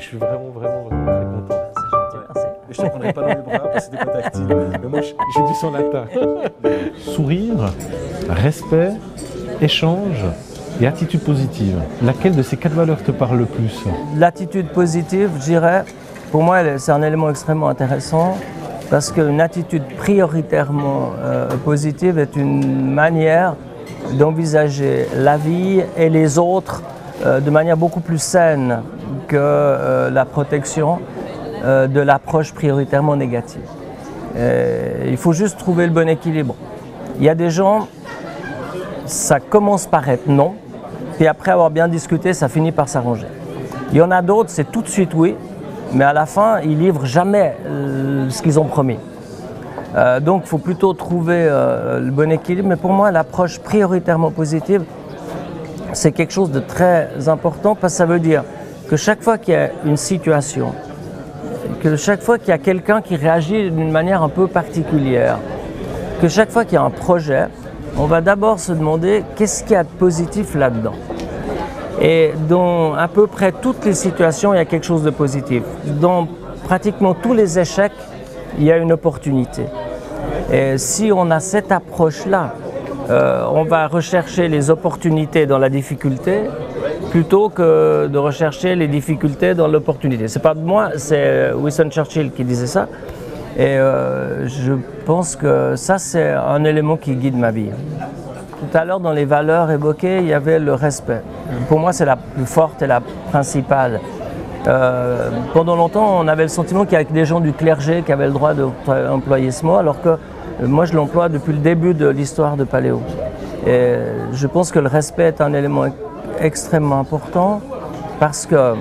je suis vraiment très content. C'est gentil, merci. Je ne te prendrai pas dans les bras parce que c'était pas tactile. Mais moi, j'ai du sang latin. Sourire, respect, échange et attitude positive. Laquelle de ces 4 valeurs te parle le plus? L'attitude positive, je dirais, pour moi, c'est un élément extrêmement intéressant parce qu'une attitude prioritairement positive est une manière d'envisager la vie et les autres de manière beaucoup plus saine que la protection de l'approche prioritairement négative. Il faut juste trouver le bon équilibre. Il y a des gens, ça commence par être non, puis après avoir bien discuté, ça finit par s'arranger. Il y en a d'autres, c'est tout de suite oui, mais à la fin, ils livrent jamais ce qu'ils ont promis. Donc il faut plutôt trouver le bon équilibre, mais pour moi, l'approche prioritairement positive, c'est quelque chose de très important parce que ça veut dire que chaque fois qu'il y a une situation, que chaque fois qu'il y a quelqu'un qui réagit d'une manière un peu particulière, que chaque fois qu'il y a un projet, on va d'abord se demander qu'est-ce qu'il y a de positif là-dedans. Et dans à peu près toutes les situations, il y a quelque chose de positif. Dans pratiquement tous les échecs, il y a une opportunité. Et si on a cette approche-là, on va rechercher les opportunités dans la difficulté plutôt que de rechercher les difficultés dans l'opportunité. C'est pas de moi, c'est Winston Churchill qui disait ça. Et je pense que ça, c'est un élément qui guide ma vie. Tout à l'heure, dans les valeurs évoquées, il y avait le respect. Pour moi, c'est la plus forte et la principale. Pendant longtemps, on avait le sentiment qu'il y avait des gens du clergé qui avaient le droit d'employer ce mot, alors que moi, je l'emploie depuis le début de l'histoire de Paléo. Et je pense que le respect est un élément extrêmement important parce que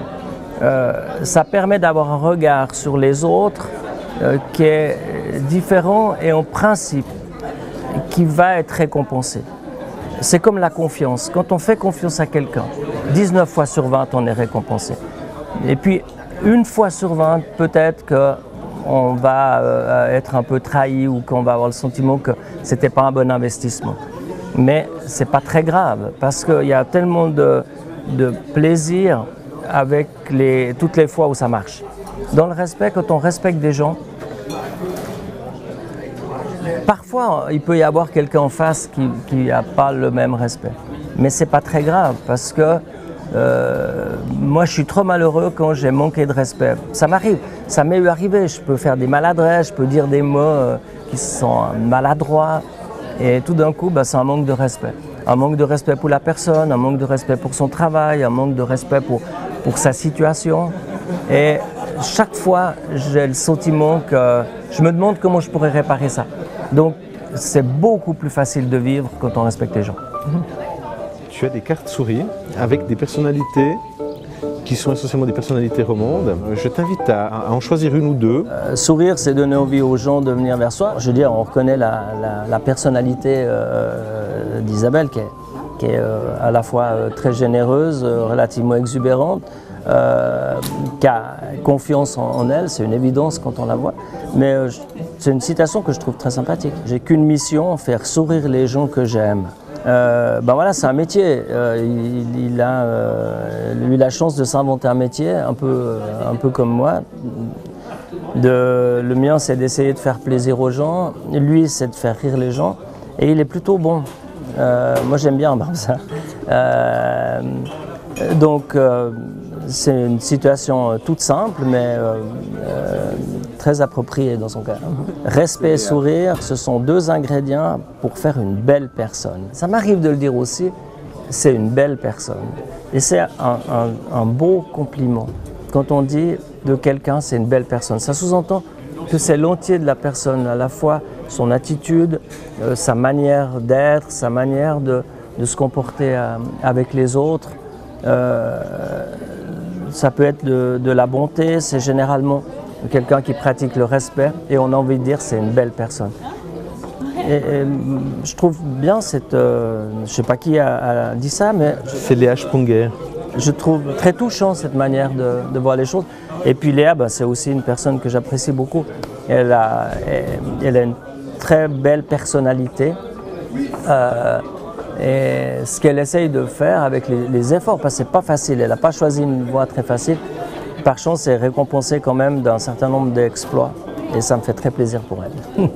ça permet d'avoir un regard sur les autres qui est différent et en principe qui va être récompensé. C'est comme la confiance. Quand on fait confiance à quelqu'un, 19 fois sur 20, on est récompensé. Et puis, 1 fois sur 20, peut-être qu'on va être un peu trahi ou qu'on va avoir le sentiment que ce n'était pas un bon investissement. Mais ce n'est pas très grave parce qu'il y a tellement de plaisir avec toutes les fois où ça marche. Dans le respect, quand on respecte des gens, parfois il peut y avoir quelqu'un en face qui n'a pas le même respect. Mais ce n'est pas très grave parce que moi je suis trop malheureux quand j'ai manqué de respect. Ça m'arrive, ça m'est arrivé, je peux faire des maladresses, je peux dire des mots qui sont maladroits et tout d'un coup c'est un manque de respect. Un manque de respect pour la personne, un manque de respect pour son travail, un manque de respect pour sa situation. Et chaque fois, j'ai le sentiment que je me demande comment je pourrais réparer ça. Donc, c'est beaucoup plus facile de vivre quand on respecte les gens. Tu as des cartes souris avec des personnalités qui sont essentiellement des personnalités romandes. Je t'invite à en choisir 1 ou 2. Sourire, c'est donner envie aux gens de venir vers soi. Je veux dire, on reconnaît la personnalité d'Isabelle qui est à la fois très généreuse, relativement exubérante, qui a confiance en elle, c'est une évidence quand on la voit. Mais c'est une citation que je trouve très sympathique. J'ai qu'une mission, faire sourire les gens que j'aime. Voilà, c'est un métier. Il a eu la chance de s'inventer un métier, un peu comme moi. Le mien, c'est d'essayer de faire plaisir aux gens. Lui, c'est de faire rire les gens. Et il est plutôt bon. Moi, j'aime bien ça. Donc, c'est une situation toute simple, mais très appropriée dans son cas. Respect et sourire, ce sont 2 ingrédients pour faire une belle personne. Ça m'arrive de le dire aussi, c'est une belle personne. Et c'est un beau compliment. Quand on dit de quelqu'un, c'est une belle personne, ça sous-entend que c'est l'entier de la personne, à la fois son attitude, sa manière d'être, sa manière de se comporter avec les autres. Ça peut être de la bonté, c'est généralement quelqu'un qui pratique le respect et on a envie de dire c'est une belle personne. Et je trouve bien cette... je ne sais pas qui a dit ça, mais... C'est Léa Sponger. Je trouve très touchant cette manière de voir les choses. Et puis Léa, c'est aussi une personne que j'apprécie beaucoup. Elle a une très belle personnalité. Et ce qu'elle essaye de faire avec les efforts, parce que c'est pas facile, elle n'a pas choisi une voie très facile, par chance, est récompensée quand même d'un certain nombre d'exploits et ça me fait très plaisir pour elle.